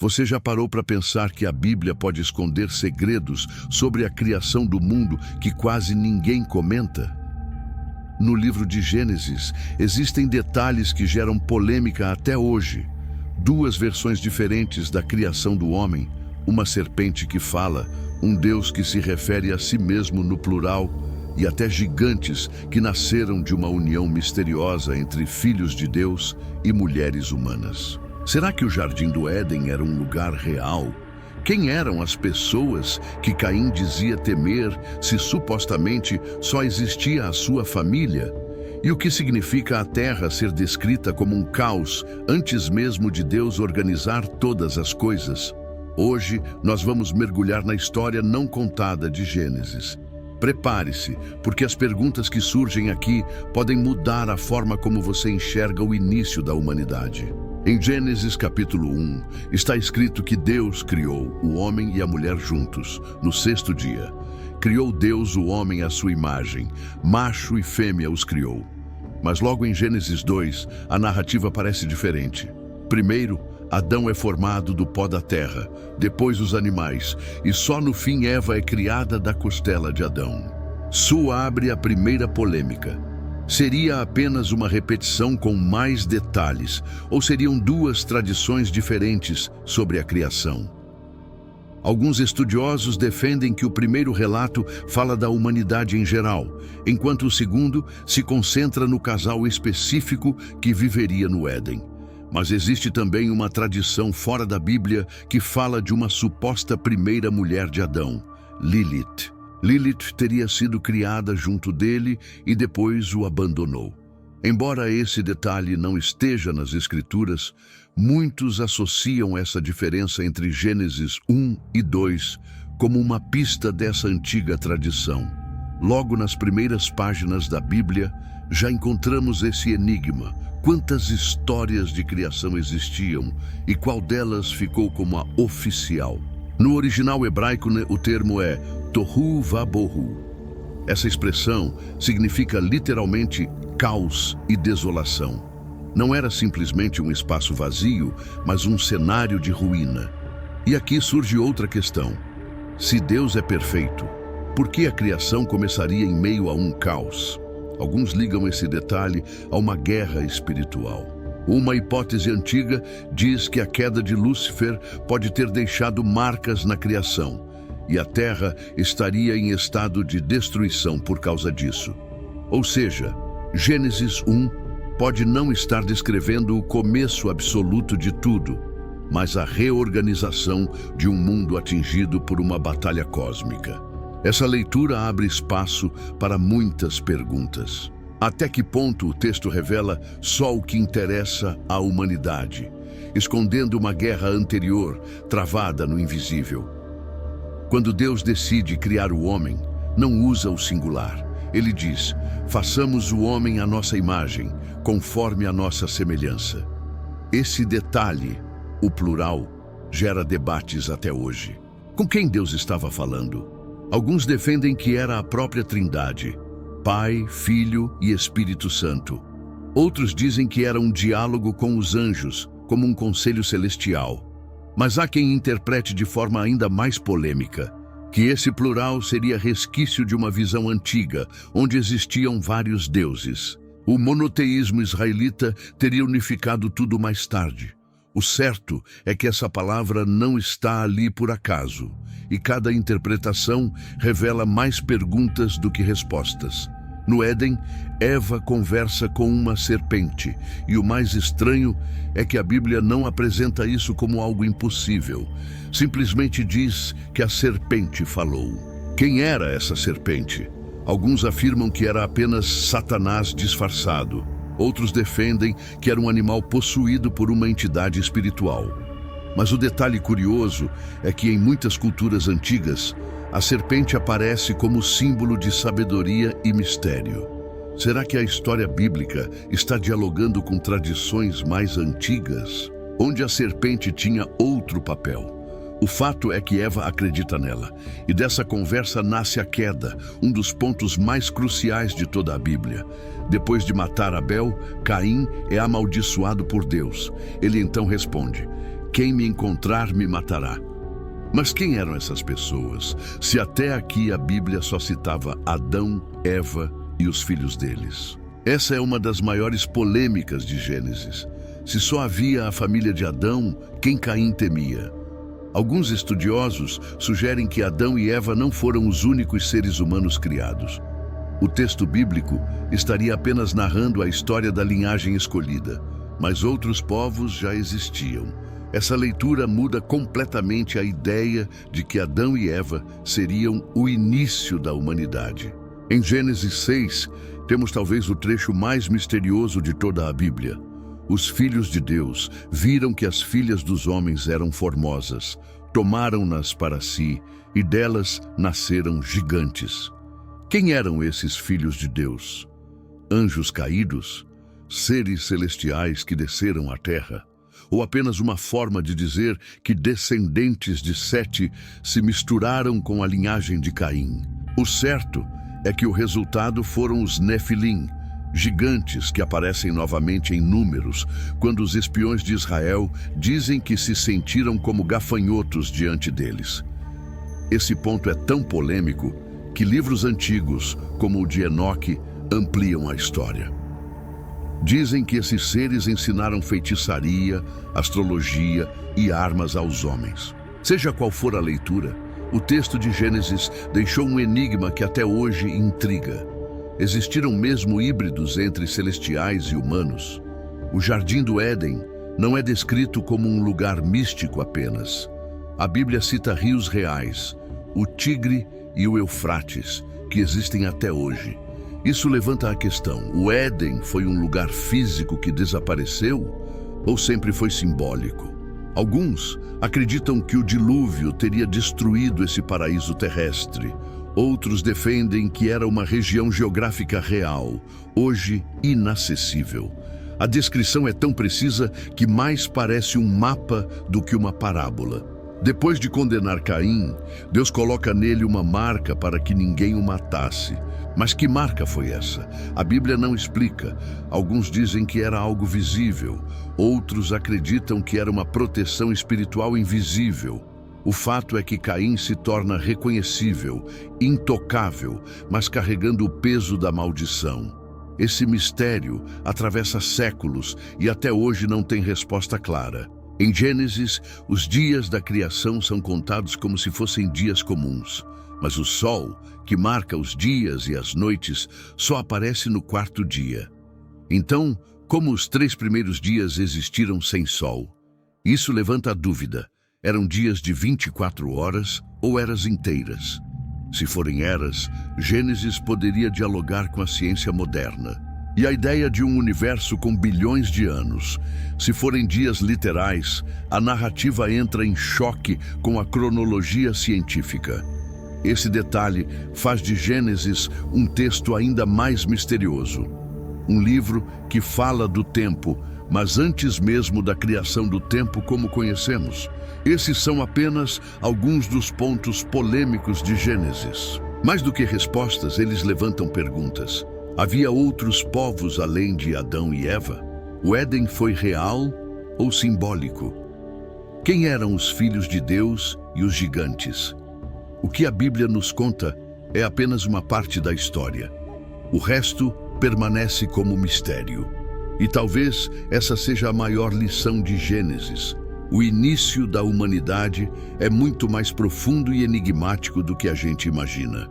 Você já parou para pensar que a Bíblia pode esconder segredos sobre a criação do mundo que quase ninguém comenta? No livro de Gênesis, existem detalhes que geram polêmica até hoje. Duas versões diferentes da criação do homem, uma serpente que fala, um Deus que se refere a si mesmo no plural, e até gigantes que nasceram de uma união misteriosa entre filhos de Deus e mulheres humanas. Será que o Jardim do Éden era um lugar real? Quem eram as pessoas que Caim dizia temer se supostamente só existia a sua família? E o que significa a terra ser descrita como um caos antes mesmo de Deus organizar todas as coisas? Hoje nós vamos mergulhar na história não contada de Gênesis. Prepare-se, porque as perguntas que surgem aqui podem mudar a forma como você enxerga o início da humanidade. Em Gênesis capítulo 1, está escrito que Deus criou o homem e a mulher juntos, no sexto dia. Criou Deus o homem à sua imagem, macho e fêmea os criou. Mas logo em Gênesis 2, a narrativa parece diferente. Primeiro, Adão é formado do pó da terra, depois os animais, e só no fim Eva é criada da costela de Adão. Isso abre a primeira polêmica. Seria apenas uma repetição com mais detalhes, ou seriam duas tradições diferentes sobre a criação? Alguns estudiosos defendem que o primeiro relato fala da humanidade em geral, enquanto o segundo se concentra no casal específico que viveria no Éden. Mas existe também uma tradição fora da Bíblia que fala de uma suposta primeira mulher de Adão, Lilith. Lilith teria sido criada junto dele e depois o abandonou. Embora esse detalhe não esteja nas Escrituras, muitos associam essa diferença entre Gênesis 1 e 2 como uma pista dessa antiga tradição. Logo nas primeiras páginas da Bíblia, já encontramos esse enigma. Quantas histórias de criação existiam e qual delas ficou como a oficial? No original hebraico, o termo é tohu vabohu. Essa expressão significa literalmente caos e desolação. Não era simplesmente um espaço vazio, mas um cenário de ruína. E aqui surge outra questão. Se Deus é perfeito, por que a criação começaria em meio a um caos? Alguns ligam esse detalhe a uma guerra espiritual. Uma hipótese antiga diz que a queda de Lúcifer pode ter deixado marcas na criação, e a Terra estaria em estado de destruição por causa disso. Ou seja, Gênesis 1 pode não estar descrevendo o começo absoluto de tudo, mas a reorganização de um mundo atingido por uma batalha cósmica. Essa leitura abre espaço para muitas perguntas. Até que ponto o texto revela só o que interessa à humanidade, escondendo uma guerra anterior, travada no invisível? Quando Deus decide criar o homem, não usa o singular. Ele diz, façamos o homem à nossa imagem, conforme a nossa semelhança. Esse detalhe, o plural, gera debates até hoje. Com quem Deus estava falando? Alguns defendem que era a própria Trindade, Pai, Filho e Espírito Santo. Outros dizem que era um diálogo com os anjos, como um conselho celestial. Mas há quem interprete de forma ainda mais polêmica, que esse plural seria resquício de uma visão antiga, onde existiam vários deuses. O monoteísmo israelita teria unificado tudo mais tarde. O certo é que essa palavra não está ali por acaso, e cada interpretação revela mais perguntas do que respostas. No Éden, Eva conversa com uma serpente, e o mais estranho é que a Bíblia não apresenta isso como algo impossível. Simplesmente diz que a serpente falou. Quem era essa serpente? Alguns afirmam que era apenas Satanás disfarçado. Outros defendem que era um animal possuído por uma entidade espiritual. Mas o detalhe curioso é que em muitas culturas antigas, a serpente aparece como símbolo de sabedoria e mistério. Será que a história bíblica está dialogando com tradições mais antigas, onde a serpente tinha outro papel? O fato é que Eva acredita nela, e dessa conversa nasce a queda, um dos pontos mais cruciais de toda a Bíblia. Depois de matar Abel, Caim é amaldiçoado por Deus. Ele então responde: quem me encontrar me matará. Mas quem eram essas pessoas, se até aqui a Bíblia só citava Adão, Eva e os filhos deles? Essa é uma das maiores polêmicas de Gênesis. Se só havia a família de Adão, quem Caim temia? Alguns estudiosos sugerem que Adão e Eva não foram os únicos seres humanos criados. O texto bíblico estaria apenas narrando a história da linhagem escolhida, mas outros povos já existiam. Essa leitura muda completamente a ideia de que Adão e Eva seriam o início da humanidade. Em Gênesis 6, temos talvez o trecho mais misterioso de toda a Bíblia. Os filhos de Deus viram que as filhas dos homens eram formosas, tomaram-nas para si e delas nasceram gigantes. Quem eram esses filhos de Deus? Anjos caídos? Seres celestiais que desceram à terra? Ou apenas uma forma de dizer que descendentes de Sete se misturaram com a linhagem de Caim? O certo é que o resultado foram os Nefilim, gigantes que aparecem novamente em Números, quando os espiões de Israel dizem que se sentiram como gafanhotos diante deles. Esse ponto é tão polêmico que livros antigos, como o de Enoque, ampliam a história. Dizem que esses seres ensinaram feitiçaria, astrologia e armas aos homens. Seja qual for a leitura, o texto de Gênesis deixou um enigma que até hoje intriga. Existiram mesmo híbridos entre celestiais e humanos? O Jardim do Éden não é descrito como um lugar místico apenas. A Bíblia cita rios reais, o Tigre e o Eufrates, que existem até hoje. Isso levanta a questão: o Éden foi um lugar físico que desapareceu ou sempre foi simbólico? Alguns acreditam que o dilúvio teria destruído esse paraíso terrestre. Outros defendem que era uma região geográfica real, hoje inacessível. A descrição é tão precisa que mais parece um mapa do que uma parábola. Depois de condenar Caim, Deus coloca nele uma marca para que ninguém o matasse. Mas que marca foi essa? A Bíblia não explica. Alguns dizem que era algo visível, outros acreditam que era uma proteção espiritual invisível. O fato é que Caim se torna reconhecível, intocável, mas carregando o peso da maldição. Esse mistério atravessa séculos e até hoje não tem resposta clara. Em Gênesis, os dias da criação são contados como se fossem dias comuns, mas o sol, que marca os dias e as noites, só aparece no quarto dia. Então, como os 3 primeiros dias existiram sem sol? Isso levanta a dúvida: eram dias de 24 horas ou eras inteiras? Se forem eras, Gênesis poderia dialogar com a ciência moderna. E a ideia de um universo com bilhões de anos. Se forem dias literais, a narrativa entra em choque com a cronologia científica. Esse detalhe faz de Gênesis um texto ainda mais misterioso. Um livro que fala do tempo, mas antes mesmo da criação do tempo como conhecemos. Esses são apenas alguns dos pontos polêmicos de Gênesis. Mais do que respostas, eles levantam perguntas. Havia outros povos além de Adão e Eva? O Éden foi real ou simbólico? Quem eram os filhos de Deus e os gigantes? O que a Bíblia nos conta é apenas uma parte da história. O resto permanece como mistério. E talvez essa seja a maior lição de Gênesis. O início da humanidade é muito mais profundo e enigmático do que a gente imagina.